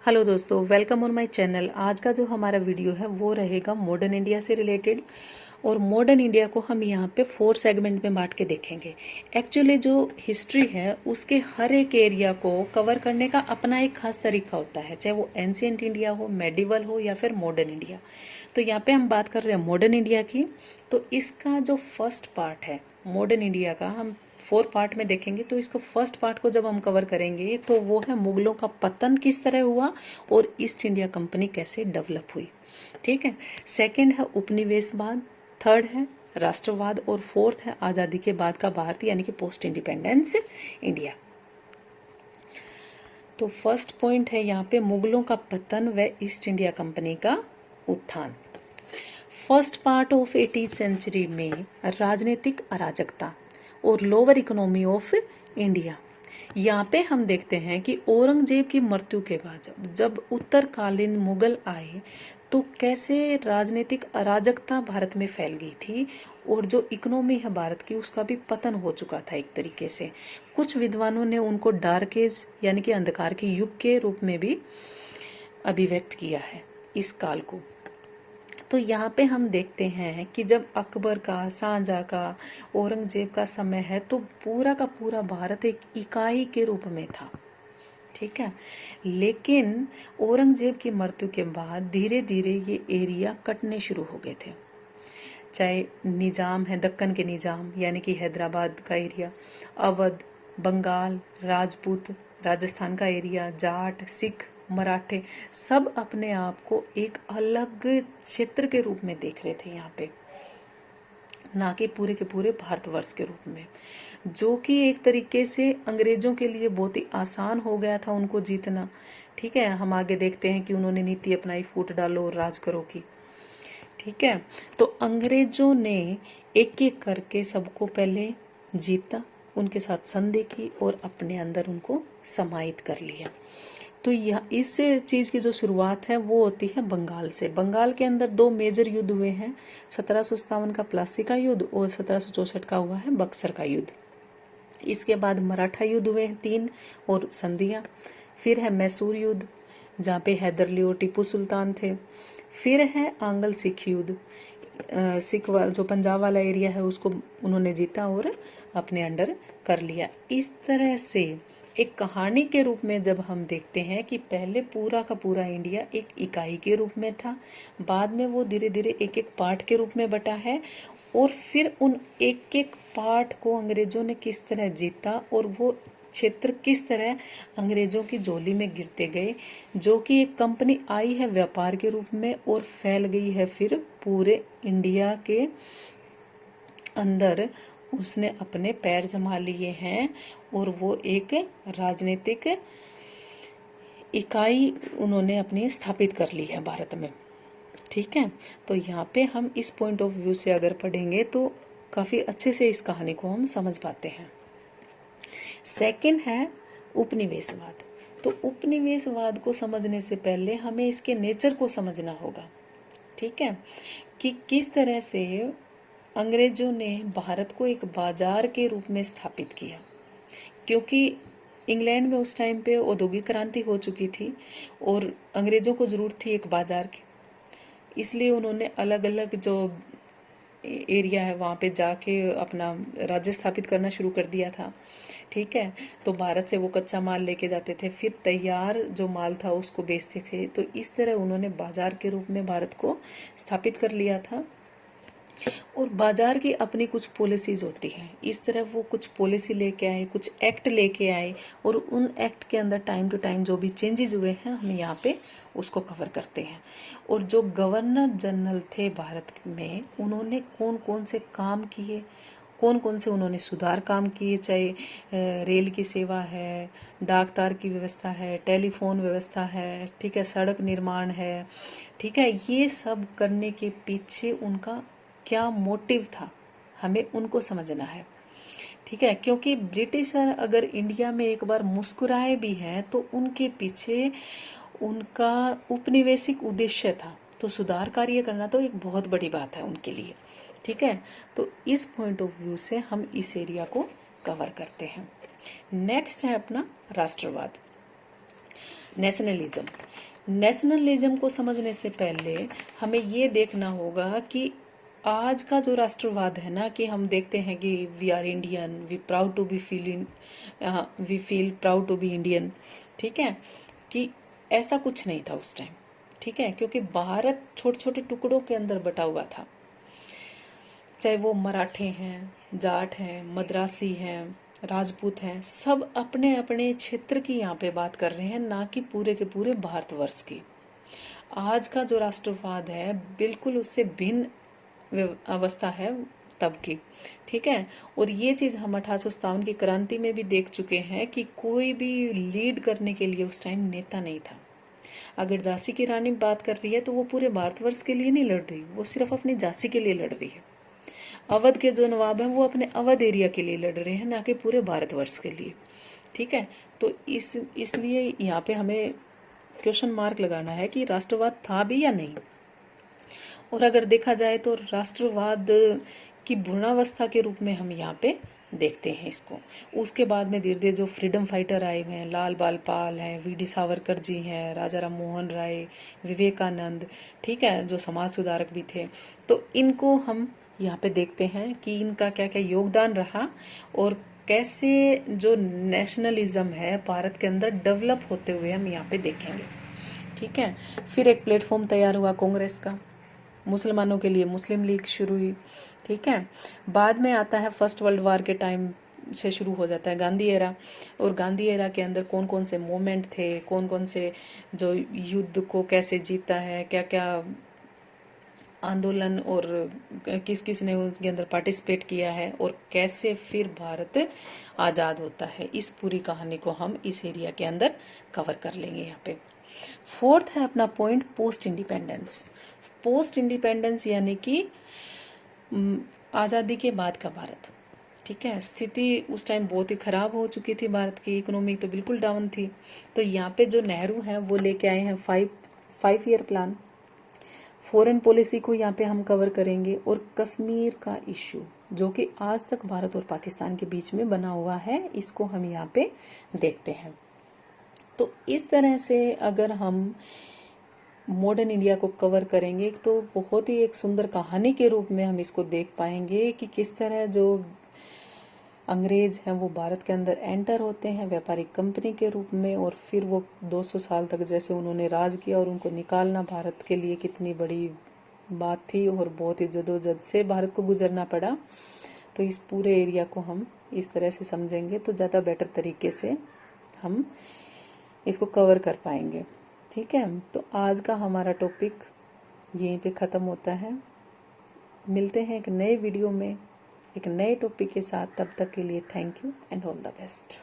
Hello दोस्तों, welcome on my channel. आज का जो हमारा वीडियो है वो रहेगा मॉडर्न इंडिया से रिलेटेड। और मॉडर्न इंडिया को हम यहाँ पे 4 सेगमेंट में बांट के देखेंगे। एक्चुअली जो हिस्ट्री है उसके हर एक एरिया को कवर करने का अपना एक खास तरीका होता है, चाहे वो एंशिएंट इंडिया हो, मेडिवल हो या फिर मॉडर्न इंडिया। तो यहाँ पे हम बात कर रहे हैं मॉडर्न इंडिया की। तो इसका जो फर्स्ट पार्ट है मॉडर्न इंडिया का, हम 4 पार्ट में देखेंगे। तो इसको फर्स्ट पार्ट को जब हम कवर करेंगे तो वो है मुगलों का पतन किस तरह हुआ और ईस्ट इंडिया कंपनी कैसे डेवलप हुई। ठीक है। सेकंड है उपनिवेशवाद, थर्ड है राष्ट्रवाद और फोर्थ है आजादी के बाद का भारत यानी कि पोस्ट इंडिपेंडेंस इंडिया। तो फर्स्ट पॉइंट है यहाँ पे मुगलों का पतन व ईस्ट इंडिया कंपनी का उत्थान। First part of 18th century में राजनीतिक अराजकता और लोअर इकोनॉमी ऑफ इंडिया। यहाँ पे हम देखते हैं कि औरंगजेब की मृत्यु के बाद जब उत्तरकालीन मुगल आए तो कैसे राजनीतिक अराजकता भारत में फैल गई थी और जो इकोनॉमी है भारत की उसका भी पतन हो चुका था एक तरीके से। कुछ विद्वानों ने उनको डार्क एज यानी कि अंधकार के युग के रूप में भी अभिव्यक्त किया है इस काल को। तो यहाँ पे हम देखते हैं कि जब अकबर का, शाहजहां का, औरंगजेब का समय है तो पूरा का पूरा भारत एक इकाई के रूप में था। ठीक है। लेकिन औरंगजेब की मृत्यु के बाद धीरे धीरे ये एरिया कटने शुरू हो गए थे। चाहे निजाम है, दक्कन के निजाम यानी कि हैदराबाद का एरिया, अवध, बंगाल, राजपूत, राजस्थान का एरिया, जाट, सिख, मराठे, सब अपने आप को एक अलग क्षेत्र के रूप में देख रहे थे यहाँ पे, ना कि पूरे के पूरे भारतवर्ष के रूप में, जो कि एक तरीके से अंग्रेजों के लिए बहुत ही आसान हो गया था उनको जीतना। ठीक है। हम आगे देखते हैं कि उन्होंने नीति अपनाई, फूट डालो और राज करो की। ठीक है। तो अंग्रेजों ने एक एक करके सबको पहले जीता, उनके साथ संधि की और अपने अंदर उनको समाहित कर लिया। तो यह इस चीज की जो शुरुआत है वो होती है बंगाल से। बंगाल के अंदर 2 मेजर युद्ध हुए हैं, 1757 का प्लासी का युद्ध और 1764 का हुआ है बक्सर का युद्ध। इसके बाद मराठा युद्ध हुए हैं 3 और संधियां। फिर है मैसूर युद्ध जहाँ पे हैदर अली और टीपू सुल्तान थे। फिर है आंगल सिख युद्ध, सिख जो पंजाब वाला एरिया है उसको उन्होंने जीता और अपने अंडर कर लिया। इस तरह से एक कहानी के रूप में जब हम देखते हैं कि पहले पूरा का पूरा इंडिया एक इकाई के रूप में था, बाद में वो धीरे धीरे एक एक पार्ट के रूप में बटा है और फिर उन एक एक पार्ट को अंग्रेजों ने किस तरह जीता और वो क्षेत्र किस तरह अंग्रेजों की झोली में गिरते गए, जो कि एक कंपनी आई है व्यापार के रूप में और फैल गई है फिर पूरे इंडिया के अंदर। उसने अपने पैर जमा लिए हैं और वो एक राजनीतिक इकाई उन्होंने अपनी स्थापित कर ली है भारत में। ठीक है। तो यहाँ पे हम इस पॉइंट ऑफ व्यू से अगर पढ़ेंगे तो काफी अच्छे से इस कहानी को हम समझ पाते हैं। सेकंड है उपनिवेशवाद। तो उपनिवेशवाद को समझने से पहले हमें इसके नेचर को समझना होगा। ठीक है। कि किस तरह से अंग्रेजों ने भारत को एक बाजार के रूप में स्थापित किया, क्योंकि इंग्लैंड में उस टाइम पे औद्योगिक क्रांति हो चुकी थी और अंग्रेजों को जरूरत थी एक बाजार की। इसलिए उन्होंने अलग अलग जो एरिया है वहाँ पे जाके अपना राज्य स्थापित करना शुरू कर दिया था। ठीक है। तो भारत से वो कच्चा माल लेके जाते थे, फिर तैयार जो माल था उसको बेचते थे। तो इस तरह उन्होंने बाजार के रूप में भारत को स्थापित कर लिया था। और बाजार की अपनी कुछ पॉलिसीज होती हैं, इस तरह वो कुछ पॉलिसी लेके आए, कुछ एक्ट लेके आए और उन एक्ट के अंदर टाइम टू टाइम जो भी चेंजेस हुए हैं हम यहाँ पे उसको कवर करते हैं। और जो गवर्नर जनरल थे भारत में उन्होंने कौन कौन से काम किए, कौन कौन से उन्होंने सुधार काम किए, चाहे रेल की सेवा है, डाक तार की व्यवस्था है, टेलीफोन व्यवस्था है, ठीक है, सड़क निर्माण है। ठीक है। ये सब करने के पीछे उनका क्या मोटिव था हमें उनको समझना है। ठीक है। क्योंकि ब्रिटिशर अगर इंडिया में एक बार मुस्कुराए भी हैं तो उनके पीछे उनका उपनिवेशिक उद्देश्य था। तो सुधार कार्य करना तो एक बहुत बड़ी बात है उनके लिए। ठीक है। तो इस पॉइंट ऑफ व्यू से हम इस एरिया को कवर करते हैं। नेक्स्ट है अपना राष्ट्रवाद, नेशनलिज्म। नेशनलिज्म को समझने से पहले हमें ये देखना होगा कि आज का जो राष्ट्रवाद है ना, कि हम देखते हैं कि we are Indian, we feel proud to be Indian, ठीक है, कि ऐसा कुछ नहीं था उस टाइम, ठीक है, क्योंकि भारत छोटे छोटे टुकड़ों के अंदर बटा हुआ था। चाहे वो मराठे हैं, जाट हैं, मद्रासी हैं, राजपूत हैं, सब अपने अपने क्षेत्र की यहाँ पे बात कर रहे हैं, ना कि पूरे के पूरे भारतवर्ष की। आज का जो राष्ट्रवाद है बिल्कुल उससे भिन्न अवस्था है तब की, ठीक है। और ये चीज़ हम 1857 की क्रांति में भी देख चुके हैं कि कोई भी लीड करने के लिए उस टाइम नेता नहीं था। अगर झांसी की रानी बात कर रही है तो वो पूरे भारतवर्ष के लिए नहीं लड़ रही, वो सिर्फ अपनी झांसी के लिए लड़ रही है। अवध के जो नवाब हैं वो अपने अवध एरिया के लिए लड़ रहे हैं, ना कि पूरे भारतवर्ष के लिए, ठीक है। तो इसलिए यहाँ पे हमें क्वेश्चन मार्क लगाना है कि राष्ट्रवाद था भी या नहीं। और अगर देखा जाए तो राष्ट्रवाद की भ्रूणावस्था के रूप में हम यहाँ पे देखते हैं इसको। उसके बाद में धीरे धीरे जो फ्रीडम फाइटर आए हुए हैं, लाल बाल पाल हैं, वी डी सावरकर जी हैं, राजा राम मोहन राय, विवेकानंद, ठीक है, जो समाज सुधारक भी थे, तो इनको हम यहाँ पे देखते हैं कि इनका क्या क्या योगदान रहा और कैसे जो नेशनलिज्म है भारत के अंदर डेवलप होते हुए हम यहाँ पे देखेंगे, ठीक है। फिर एक प्लेटफॉर्म तैयार हुआ कांग्रेस का, मुसलमानों के लिए मुस्लिम लीग शुरू हुई, ठीक है। बाद में आता है फर्स्ट वर्ल्ड वॉर के टाइम से शुरू हो जाता है गांधी एरा, और गांधी एरा के अंदर कौन कौन से मूवमेंट थे, कौन कौन से जो युद्ध को कैसे जीता है, क्या क्या आंदोलन और किस किस ने उनके अंदर पार्टिसिपेट किया है, और कैसे फिर भारत आज़ाद होता है, इस पूरी कहानी को हम इस एरिया के अंदर कवर कर लेंगे यहाँ पे। फोर्थ है अपना point post independence. Post independence यानी कि आज़ादी के बाद का भारत, ठीक है। स्थिति उस टाइम बहुत ही ख़राब हो चुकी थी, भारत की इकोनॉमी तो बिल्कुल डाउन थी। तो यहाँ पे जो नेहरू हैं वो लेके आए हैं 5 ईयर प्लान। फॉरेन पॉलिसी को यहाँ पे हम कवर करेंगे, और कश्मीर का इश्यू जो कि आज तक भारत और पाकिस्तान के बीच में बना हुआ है, इसको हम यहाँ पे देखते हैं। तो इस तरह से अगर हम मॉडर्न इंडिया को कवर करेंगे तो बहुत ही एक सुंदर कहानी के रूप में हम इसको देख पाएंगे कि किस तरह जो अंग्रेज हैं वो भारत के अंदर एंटर होते हैं व्यापारिक कंपनी के रूप में, और फिर वो 200 साल तक जैसे उन्होंने राज किया, और उनको निकालना भारत के लिए कितनी बड़ी बात थी, और बहुत ही जदोजहद से भारत को गुजरना पड़ा। तो इस पूरे एरिया को हम इस तरह से समझेंगे तो ज़्यादा बेटर तरीके से हम इसको कवर कर पाएंगे, ठीक है। तो आज का हमारा टॉपिक यहीं पे ख़त्म होता है। मिलते हैं एक नए वीडियो में एक नए टॉपिक के साथ, तब तक के लिए thank you and all the best.